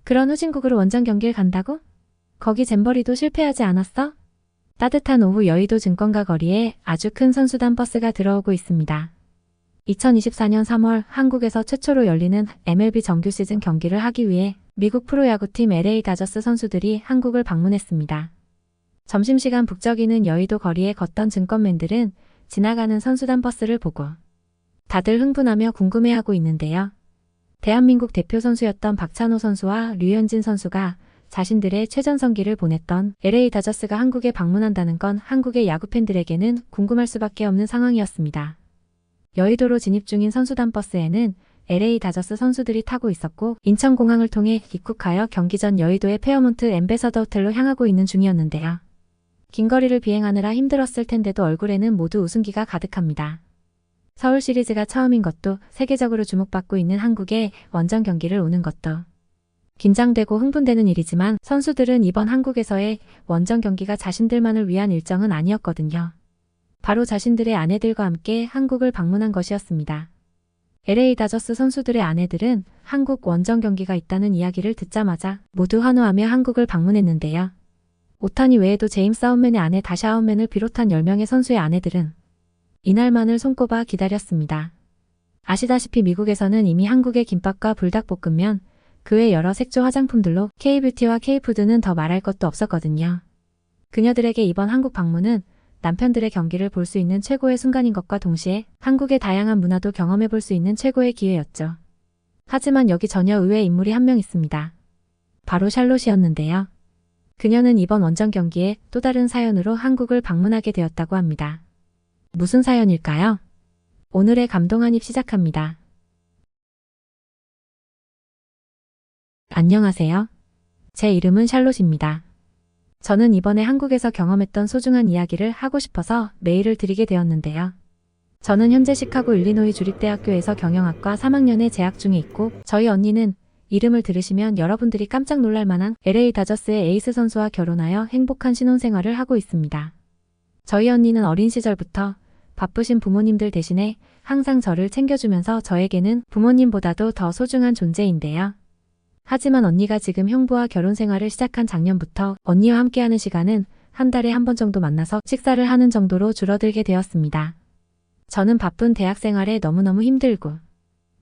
그런 후진국으로 원정 경기를 간다고? 거기 잼버리도 실패하지 않았어? 따뜻한 오후 여의도 증권가 거리에 아주 큰 선수단 버스가 들어오고 있습니다. 2024년 3월 한국에서 최초로 열리는 MLB 정규 시즌 경기를 하기 위해 미국 프로야구팀 LA 다저스 선수들이 한국을 방문했습니다. 점심시간 북적이는 여의도 거리에 걷던 증권맨들은 지나가는 선수단 버스를 보고 다들 흥분하며 궁금해하고 있는데요. 대한민국 대표 선수였던 박찬호 선수와 류현진 선수가 자신들의 최전성기를 보냈던 LA 다저스가 한국에 방문한다는 건 한국의 야구팬들에게는 궁금할 수밖에 없는 상황이었습니다. 여의도로 진입 중인 선수단 버스에는 LA 다저스 선수들이 타고 있었고 인천공항을 통해 입국하여 경기 전 여의도의 페어몬트 엠베서더 호텔로 향하고 있는 중이었는데요. 긴 거리를 비행하느라 힘들었을 텐데도 얼굴에는 모두 웃음기가 가득합니다. 서울 시리즈가 처음인 것도 세계적으로 주목받고 있는 한국에 원정 경기를 오는 것도 긴장되고 흥분되는 일이지만 선수들은 이번 한국에서의 원정 경기가 자신들만을 위한 일정은 아니었거든요. 바로 자신들의 아내들과 함께 한국을 방문한 것이었습니다. LA 다저스 선수들의 아내들은 한국 원정 경기가 있다는 이야기를 듣자마자 모두 환호하며 한국을 방문했는데요. 오타니 외에도 제임스 아웃맨의 아내 다시 아웃맨을 비롯한 10명의 선수의 아내들은 이날만을 손꼽아 기다렸습니다. 아시다시피 미국에서는 이미 한국의 김밥과 불닭볶음면, 그 외 여러 색조 화장품들로 K뷰티와 K푸드는 더 말할 것도 없었거든요. 그녀들에게 이번 한국 방문은 남편들의 경기를 볼 수 있는 최고의 순간인 것과 동시에 한국의 다양한 문화도 경험해 볼 수 있는 최고의 기회였죠. 하지만 여기 전혀 의외의 인물이 한 명 있습니다. 바로 샬롯이었는데요. 그녀는 이번 원정 경기에 또 다른 사연으로 한국을 방문하게 되었다고 합니다. 무슨 사연일까요? 오늘의 감동 한입 시작합니다. 안녕하세요. 제 이름은 샬롯입니다. 저는 이번에 한국에서 경험했던 소중한 이야기를 하고 싶어서 메일을 드리게 되었는데요. 저는 현재 시카고 일리노이 주립대학교에서 경영학과 3학년에 재학 중에 있고 저희 언니는 이름을 들으시면 여러분들이 깜짝 놀랄 만한 LA 다저스의 에이스 선수와 결혼하여 행복한 신혼생활을 하고 있습니다. 저희 언니는 어린 시절부터 바쁘신 부모님들 대신에 항상 저를 챙겨주면서 저에게는 부모님보다도 더 소중한 존재인데요. 하지만 언니가 지금 형부와 결혼 생활을 시작한 작년부터 언니와 함께하는 시간은 한 달에 한 번 정도 만나서 식사를 하는 정도로 줄어들게 되었습니다. 저는 바쁜 대학 생활에 너무너무 힘들고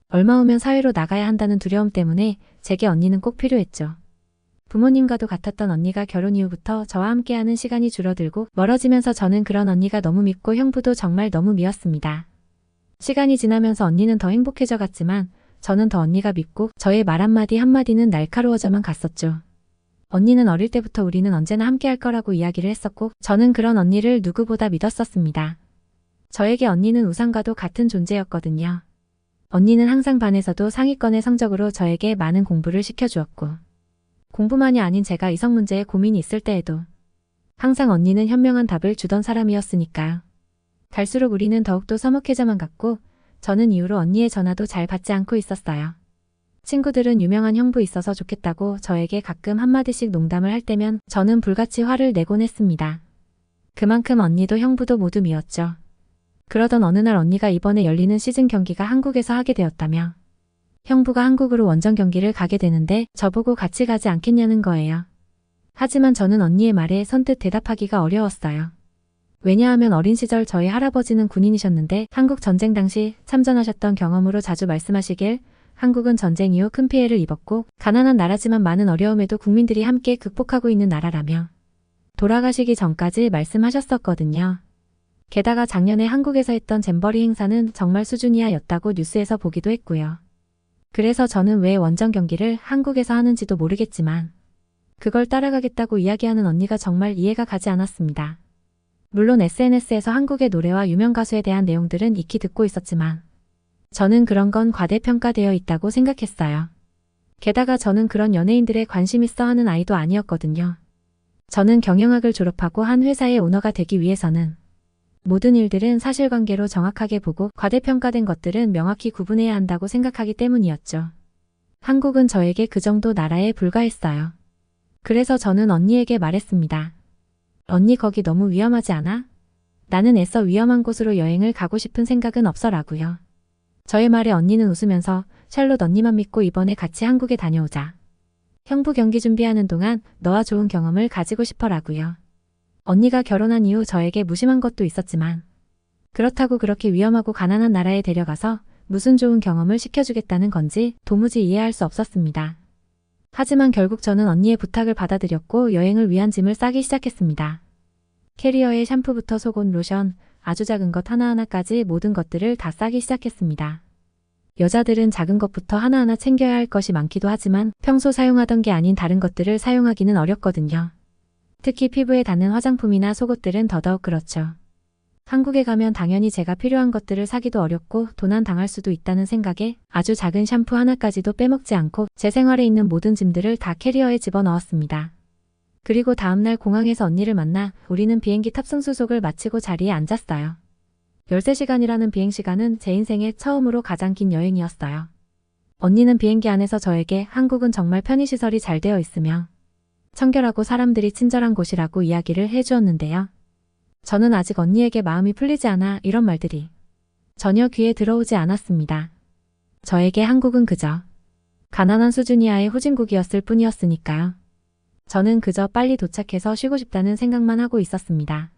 얼마 후면 사회로 나가야 한다는 두려움 때문에 제게 언니는 꼭 필요했죠. 부모님과도 같았던 언니가 결혼 이후부터 저와 함께하는 시간이 줄어들고 멀어지면서 저는 그런 언니가 너무 밉고 형부도 정말 너무 미웠습니다. 시간이 지나면서 언니는 더 행복해져 갔지만 저는 더 언니가 밉고 저의 말 한마디 한마디는 날카로워져만 갔었죠. 언니는 어릴 때부터 우리는 언제나 함께할 거라고 이야기를 했었고 저는 그런 언니를 누구보다 믿었었습니다. 저에게 언니는 우상과도 같은 존재였거든요. 언니는 항상 반에서도 상위권의 성적으로 저에게 많은 공부를 시켜주었고 공부만이 아닌 제가 이성 문제에 고민이 있을 때에도 항상 언니는 현명한 답을 주던 사람이었으니까요. 갈수록 우리는 더욱더 서먹해져만 갔고 저는 이후로 언니의 전화도 잘 받지 않고 있었어요. 친구들은 유명한 형부 있어서 좋겠다고 저에게 가끔 한마디씩 농담을 할 때면 저는 불같이 화를 내곤 했습니다. 그만큼 언니도 형부도 모두 미웠죠. 그러던 어느 날 언니가 이번에 열리는 시즌 경기가 한국에서 하게 되었다며 형부가 한국으로 원정 경기를 가게 되는데 저보고 같이 가지 않겠냐는 거예요. 하지만 저는 언니의 말에 선뜻 대답하기가 어려웠어요. 왜냐하면 어린 시절 저희 할아버지는 군인이셨는데 한국 전쟁 당시 참전하셨던 경험으로 자주 말씀하시길 한국은 전쟁 이후 큰 피해를 입었고 가난한 나라지만 많은 어려움에도 국민들이 함께 극복하고 있는 나라라며 돌아가시기 전까지 말씀하셨었거든요. 게다가 작년에 한국에서 했던 잼버리 행사는 정말 수준이하였다고 뉴스에서 보기도 했고요. 그래서 저는 왜 원정 경기를 한국에서 하는지도 모르겠지만 그걸 따라가겠다고 이야기하는 언니가 정말 이해가 가지 않았습니다. 물론 SNS에서 한국의 노래와 유명 가수에 대한 내용들은 익히 듣고 있었지만 저는 그런 건 과대평가되어 있다고 생각했어요. 게다가 저는 그런 연예인들에 관심 있어 하는 아이도 아니었거든요. 저는 경영학을 졸업하고 한 회사의 오너가 되기 위해서는 모든 일들은 사실관계로 정확하게 보고 과대평가된 것들은 명확히 구분해야 한다고 생각하기 때문이었죠. 한국은 저에게 그 정도 나라에 불과했어요. 그래서 저는 언니에게 말했습니다. 언니 거기 너무 위험하지 않아? 나는 애써 위험한 곳으로 여행을 가고 싶은 생각은 없어라고요. 저의 말에 언니는 웃으면서 샬롯 언니만 믿고 이번에 같이 한국에 다녀오자. 형부 경기 준비하는 동안 너와 좋은 경험을 가지고 싶어라고요. 언니가 결혼한 이후 저에게 무심한 것도 있었지만 그렇다고 그렇게 위험하고 가난한 나라에 데려가서 무슨 좋은 경험을 시켜주겠다는 건지 도무지 이해할 수 없었습니다. 하지만 결국 저는 언니의 부탁을 받아들였고 여행을 위한 짐을 싸기 시작했습니다. 캐리어에 샴푸부터 속옷, 로션, 아주 작은 것 하나하나까지 모든 것들을 다 싸기 시작했습니다. 여자들은 작은 것부터 하나하나 챙겨야 할 것이 많기도 하지만 평소 사용하던 게 아닌 다른 것들을 사용하기는 어렵거든요. 특히 피부에 닿는 화장품이나 속옷들은 더더욱 그렇죠. 한국에 가면 당연히 제가 필요한 것들을 사기도 어렵고 도난 당할 수도 있다는 생각에 아주 작은 샴푸 하나까지도 빼먹지 않고 제 생활에 있는 모든 짐들을 다 캐리어에 집어넣었습니다. 그리고 다음날 공항에서 언니를 만나 우리는 비행기 탑승 수속을 마치고 자리에 앉았어요. 13시간이라는 비행시간은 제 인생에 처음으로 가장 긴 여행이었어요. 언니는 비행기 안에서 저에게 한국은 정말 편의시설이 잘 되어 있으며 청결하고 사람들이 친절한 곳이라고 이야기를 해주었는데요. 저는 아직 언니에게 마음이 풀리지 않아 이런 말들이 전혀 귀에 들어오지 않았습니다. 저에게 한국은 그저 가난한 수준 이하의 후진국이었을 뿐이었으니까요. 저는 그저 빨리 도착해서 쉬고 싶다는 생각만 하고 있었습니다.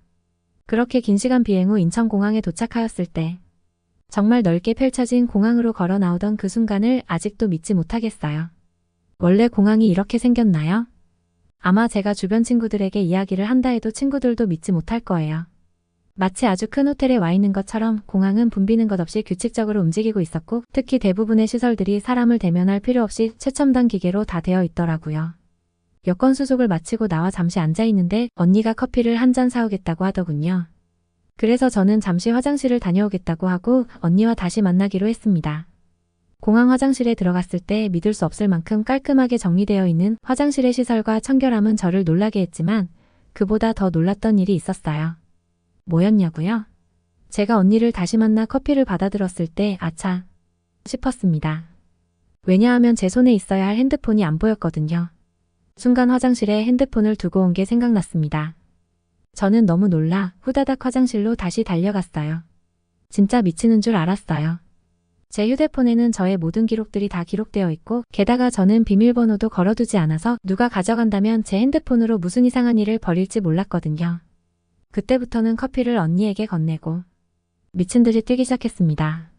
그렇게 긴 시간 비행 후 인천공항에 도착하였을 때 정말 넓게 펼쳐진 공항으로 걸어 나오던 그 순간을 아직도 믿지 못하겠어요. 원래 공항이 이렇게 생겼나요? 아마 제가 주변 친구들에게 이야기를 한다 해도 친구들도 믿지 못할 거예요. 마치 아주 큰 호텔에 와 있는 것처럼 공항은 붐비는 것 없이 규칙적으로 움직이고 있었고 특히 대부분의 시설들이 사람을 대면할 필요 없이 최첨단 기계로 다 되어 있더라고요. 여권 수속을 마치고 나와 잠시 앉아 있는데 언니가 커피를 한 잔 사오겠다고 하더군요. 그래서 저는 잠시 화장실을 다녀오겠다고 하고 언니와 다시 만나기로 했습니다. 공항 화장실에 들어갔을 때 믿을 수 없을 만큼 깔끔하게 정리되어 있는 화장실의 시설과 청결함은 저를 놀라게 했지만 그보다 더 놀랐던 일이 있었어요. 뭐였냐고요? 제가 언니를 다시 만나 커피를 받아들었을 때 아차 싶었습니다. 왜냐하면 제 손에 있어야 할 핸드폰이 안 보였거든요. 순간 화장실에 핸드폰을 두고 온 게 생각났습니다. 저는 너무 놀라 후다닥 화장실로 다시 달려갔어요. 진짜 미치는 줄 알았어요. 제 휴대폰에는 저의 모든 기록들이 다 기록되어 있고 게다가 저는 비밀번호도 걸어두지 않아서 누가 가져간다면 제 핸드폰으로 무슨 이상한 일을 벌일지 몰랐거든요. 그때부터는 커피를 언니에게 건네고 미친 듯이 뛰기 시작했습니다.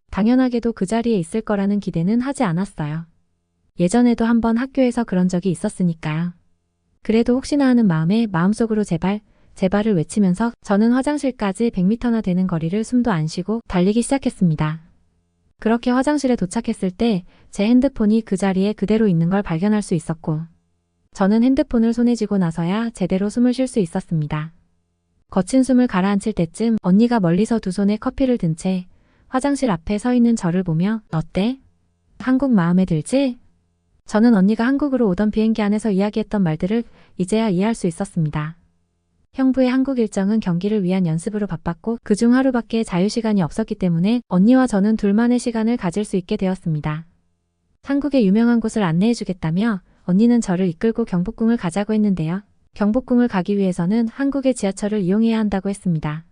당연하게도 그 자리에 있을 거라는 기대는 하지 않았어요. 예전에도 한번 학교에서 그런 적이 있었으니까요. 그래도 혹시나 하는 마음에 마음속으로 제발, 제발을 외치면서 저는 화장실까지 100m나 되는 거리를 숨도 안 쉬고 달리기 시작했습니다. 그렇게 화장실에 도착했을 때 제 핸드폰이 그 자리에 그대로 있는 걸 발견할 수 있었고 저는 핸드폰을 손에 쥐고 나서야 제대로 숨을 쉴 수 있었습니다. 거친 숨을 가라앉힐 때쯤 언니가 멀리서 두 손에 커피를 든 채 화장실 앞에 서 있는 저를 보며 어때? 한국 마음에 들지? 저는 언니가 한국으로 오던 비행기 안에서 이야기했던 말들을 이제야 이해할 수 있었습니다. 형부의 한국 일정은 경기를 위한 연습으로 바빴고 그중 하루밖에 자유시간이 없었기 때문에 언니와 저는 둘만의 시간을 가질 수 있게 되었습니다. 한국의 유명한 곳을 안내해주겠다며 언니는 저를 이끌고 경복궁을 가자고 했는데요. 경복궁을 가기 위해서는 한국의 지하철을 이용해야 한다고 했습니다.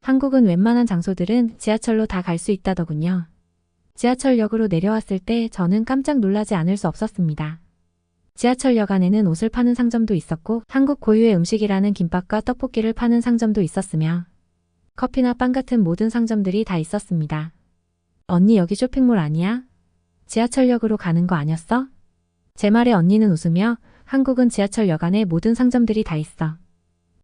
한국은 웬만한 장소들은 지하철로 다 갈 수 있다더군요. 지하철역으로 내려왔을 때 저는 깜짝 놀라지 않을 수 없었습니다. 지하철역 안에는 옷을 파는 상점도 있었고 한국 고유의 음식이라는 김밥과 떡볶이를 파는 상점도 있었으며 커피나 빵 같은 모든 상점들이 다 있었습니다. 언니 여기 쇼핑몰 아니야? 지하철역으로 가는 거 아니었어? 제 말에 언니는 웃으며 한국은 지하철역 안에 모든 상점들이 다 있어.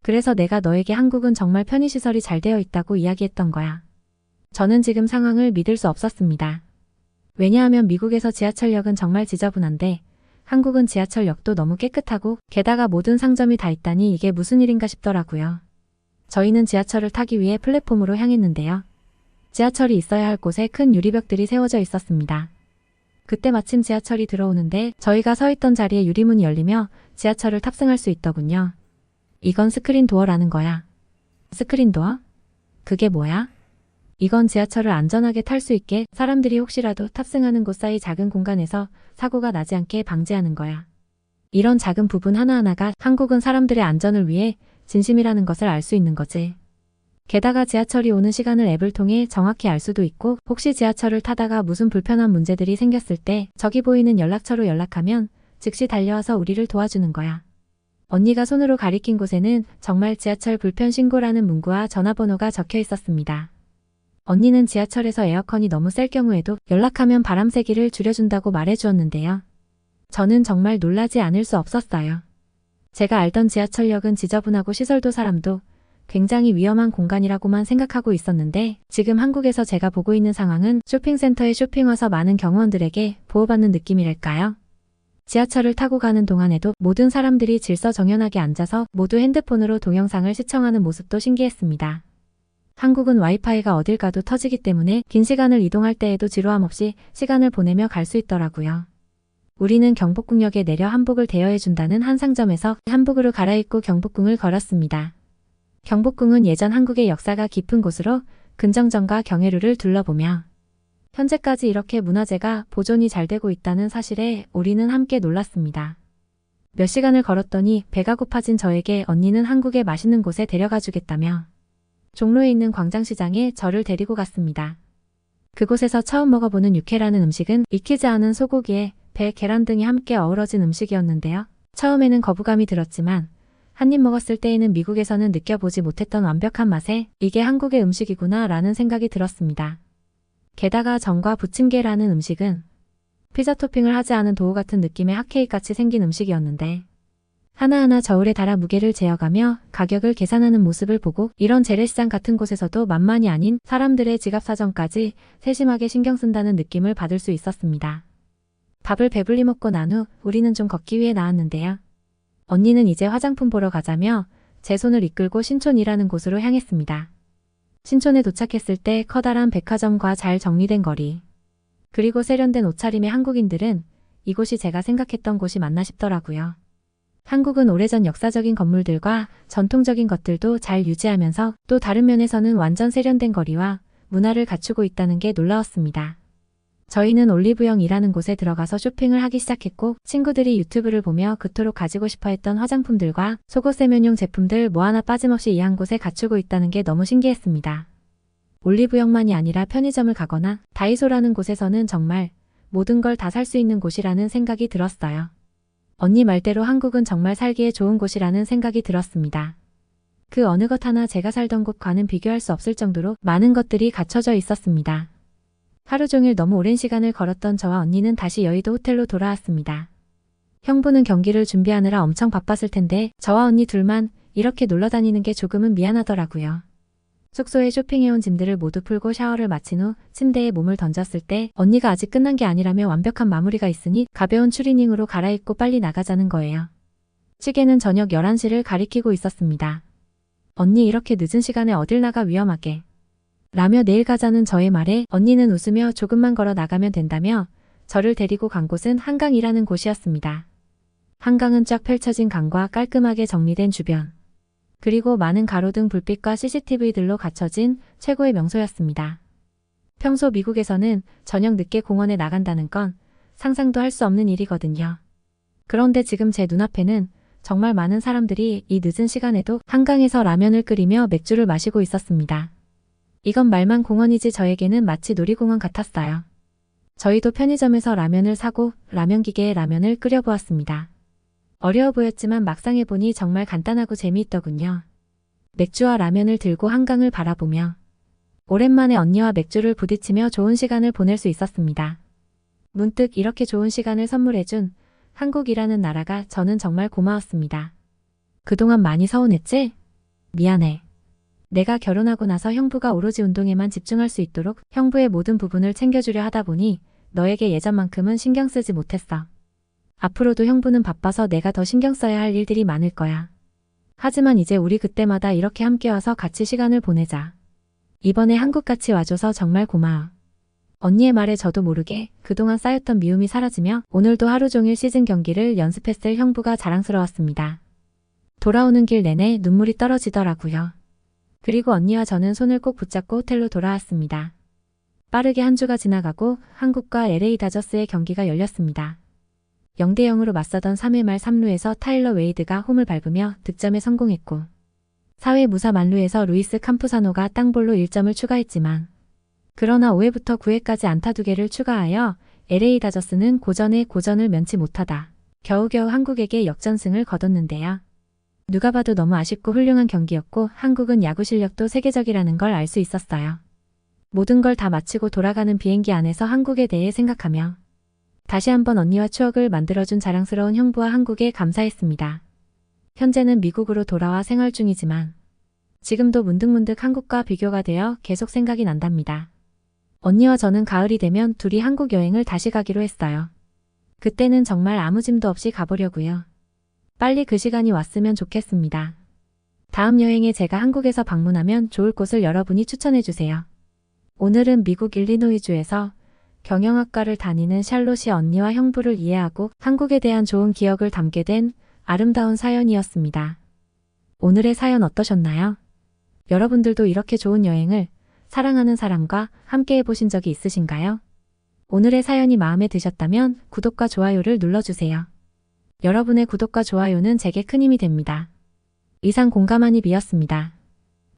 그래서 내가 너에게 한국은 정말 편의시설이 잘 되어 있다고 이야기했던 거야. 저는 지금 상황을 믿을 수 없었습니다. 왜냐하면 미국에서 지하철역은 정말 지저분한데 한국은 지하철역도 너무 깨끗하고 게다가 모든 상점이 다 있다니 이게 무슨 일인가 싶더라고요. 저희는 지하철을 타기 위해 플랫폼으로 향했는데요. 지하철이 있어야 할 곳에 큰 유리벽들이 세워져 있었습니다. 그때 마침 지하철이 들어오는데 저희가 서 있던 자리에 유리문이 열리며 지하철을 탑승할 수 있더군요. 이건 스크린 도어라는 거야. 스크린 도어? 그게 뭐야? 이건 지하철을 안전하게 탈 수 있게 사람들이 혹시라도 탑승하는 곳 사이 작은 공간에서 사고가 나지 않게 방지하는 거야. 이런 작은 부분 하나하나가 한국은 사람들의 안전을 위해 진심이라는 것을 알 수 있는 거지. 게다가 지하철이 오는 시간을 앱을 통해 정확히 알 수도 있고 혹시 지하철을 타다가 무슨 불편한 문제들이 생겼을 때 저기 보이는 연락처로 연락하면 즉시 달려와서 우리를 도와주는 거야. 언니가 손으로 가리킨 곳에는 정말 지하철 불편 신고라는 문구와 전화번호가 적혀 있었습니다. 언니는 지하철에서 에어컨이 너무 셀 경우에도 연락하면 바람 세기를 줄여준다고 말해주었는데요. 저는 정말 놀라지 않을 수 없었어요. 제가 알던 지하철역은 지저분하고 시설도 사람도 굉장히 위험한 공간이라고만 생각하고 있었는데 지금 한국에서 제가 보고 있는 상황은 쇼핑센터에 쇼핑 와서 많은 경호원들에게 보호받는 느낌이랄까요? 지하철을 타고 가는 동안에도 모든 사람들이 질서정연하게 앉아서 모두 핸드폰으로 동영상을 시청하는 모습도 신기했습니다. 한국은 와이파이가 어딜 가도 터지기 때문에 긴 시간을 이동할 때에도 지루함 없이 시간을 보내며 갈 수 있더라고요. 우리는 경복궁역에 내려 한복을 대여해준다는 한 상점에서 한복으로 갈아입고 경복궁을 걸었습니다. 경복궁은 예전 한국의 역사가 깊은 곳으로 근정전과 경회루를 둘러보며 현재까지 이렇게 문화재가 보존이 잘 되고 있다는 사실에 우리는 함께 놀랐습니다. 몇 시간을 걸었더니 배가 고파진 저에게 언니는 한국의 맛있는 곳에 데려가 주겠다며 종로에 있는 광장시장에 저를 데리고 갔습니다. 그곳에서 처음 먹어보는 육회라는 음식은 익히지 않은 소고기에 배, 계란 등이 함께 어우러진 음식이었는데요. 처음에는 거부감이 들었지만 한 입 먹었을 때에는 미국에서는 느껴보지 못했던 완벽한 맛에 이게 한국의 음식이구나 라는 생각이 들었습니다. 게다가 전과 부침개라는 음식은 피자 토핑을 하지 않은 도우 같은 느낌의 핫케이크같이 생긴 음식이었는데 하나하나 저울에 달아 무게를 재어가며 가격을 계산하는 모습을 보고 이런 재래시장 같은 곳에서도 만만이 아닌 사람들의 지갑 사정까지 세심하게 신경 쓴다는 느낌을 받을 수 있었습니다. 밥을 배불리 먹고 난 후 우리는 좀 걷기 위해 나왔는데요. 언니는 이제 화장품 보러 가자며 제 손을 이끌고 신촌이라는 곳으로 향했습니다. 신촌에 도착했을 때 커다란 백화점과 잘 정리된 거리, 그리고 세련된 옷차림의 한국인들은 이곳이 제가 생각했던 곳이 맞나 싶더라고요. 한국은 오래전 역사적인 건물들과 전통적인 것들도 잘 유지하면서 또 다른 면에서는 완전 세련된 거리와 문화를 갖추고 있다는 게 놀라웠습니다. 저희는 올리브영이라는 곳에 들어가서 쇼핑을 하기 시작했고 친구들이 유튜브를 보며 그토록 가지고 싶어 했던 화장품들과 속옷 세면용 제품들 뭐 하나 빠짐없이 이 한 곳에 갖추고 있다는 게 너무 신기했습니다. 올리브영만이 아니라 편의점을 가거나 다이소라는 곳에서는 정말 모든 걸 다 살 수 있는 곳이라는 생각이 들었어요. 언니 말대로 한국은 정말 살기에 좋은 곳이라는 생각이 들었습니다. 그 어느 것 하나 제가 살던 곳과는 비교할 수 없을 정도로 많은 것들이 갖춰져 있었습니다. 하루 종일 너무 오랜 시간을 걸었던 저와 언니는 다시 여의도 호텔로 돌아왔습니다. 형부는 경기를 준비하느라 엄청 바빴을 텐데 저와 언니 둘만 이렇게 놀러 다니는 게 조금은 미안하더라고요. 숙소에 쇼핑해온 짐들을 모두 풀고 샤워를 마친 후 침대에 몸을 던졌을 때 언니가 아직 끝난 게 아니라며 완벽한 마무리가 있으니 가벼운 추리닝으로 갈아입고 빨리 나가자는 거예요. 시계는 저녁 11시를 가리키고 있었습니다. 언니 이렇게 늦은 시간에 어딜 나가 위험하게. 라며 내일 가자는 저의 말에 언니는 웃으며 조금만 걸어 나가면 된다며 저를 데리고 간 곳은 한강이라는 곳이었습니다. 한강은 쫙 펼쳐진 강과 깔끔하게 정리된 주변, 그리고 많은 가로등 불빛과 CCTV들로 갖춰진 최고의 명소였습니다. 평소 미국에서는 저녁 늦게 공원에 나간다는 건 상상도 할 수 없는 일이거든요. 그런데 지금 제 눈앞에는 정말 많은 사람들이 이 늦은 시간에도 한강에서 라면을 끓이며 맥주를 마시고 있었습니다. 이건 말만 공원이지 저에게는 마치 놀이공원 같았어요. 저희도 편의점에서 라면을 사고 라면 기계에 라면을 끓여보았습니다. 어려워 보였지만 막상 해보니 정말 간단하고 재미있더군요. 맥주와 라면을 들고 한강을 바라보며 오랜만에 언니와 맥주를 부딪히며 좋은 시간을 보낼 수 있었습니다. 문득 이렇게 좋은 시간을 선물해준 한국이라는 나라가 저는 정말 고마웠습니다. 그동안 많이 서운했지? 미안해. 내가 결혼하고 나서 형부가 오로지 운동에만 집중할 수 있도록 형부의 모든 부분을 챙겨주려 하다 보니 너에게 예전만큼은 신경 쓰지 못했어. 앞으로도 형부는 바빠서 내가 더 신경 써야 할 일들이 많을 거야. 하지만 이제 우리 그때마다 이렇게 함께 와서 같이 시간을 보내자. 이번에 한국 같이 와줘서 정말 고마워. 언니의 말에 저도 모르게 그동안 쌓였던 미움이 사라지며 오늘도 하루 종일 시즌 경기를 연습했을 형부가 자랑스러웠습니다. 돌아오는 길 내내 눈물이 떨어지더라고요. 그리고 언니와 저는 손을 꼭 붙잡고 호텔로 돌아왔습니다. 빠르게 한 주가 지나가고 한국과 LA 다저스의 경기가 열렸습니다. 0대0으로 맞서던 3회 말 3루에서 타일러 웨이드가 홈을 밟으며 득점에 성공했고 4회 무사 만루에서 루이스 캄푸사노가 땅볼로 1점을 추가했지만 그러나 5회부터 9회까지 안타 2개를 추가하여 LA 다저스는 고전에 고전을 면치 못하다 겨우겨우 한국에게 역전승을 거뒀는데요. 누가 봐도 너무 아쉽고 훌륭한 경기였고 한국은 야구 실력도 세계적이라는 걸 알 수 있었어요. 모든 걸 다 마치고 돌아가는 비행기 안에서 한국에 대해 생각하며 다시 한번 언니와 추억을 만들어준 자랑스러운 형부와 한국에 감사했습니다. 현재는 미국으로 돌아와 생활 중이지만 지금도 문득문득 한국과 비교가 되어 계속 생각이 난답니다. 언니와 저는 가을이 되면 둘이 한국 여행을 다시 가기로 했어요. 그때는 정말 아무 짐도 없이 가보려고요. 빨리 그 시간이 왔으면 좋겠습니다. 다음 여행에 제가 한국에서 방문하면 좋을 곳을 여러분이 추천해주세요. 오늘은 미국 일리노이주에서 경영학과를 다니는 샬롯이 언니와 형부를 이해하고 한국에 대한 좋은 기억을 담게 된 아름다운 사연이었습니다. 오늘의 사연 어떠셨나요? 여러분들도 이렇게 좋은 여행을 사랑하는 사람과 함께 해보신 적이 있으신가요? 오늘의 사연이 마음에 드셨다면 구독과 좋아요를 눌러주세요. 여러분의 구독과 좋아요는 제게 큰 힘이 됩니다. 이상 공감한 입이었습니다.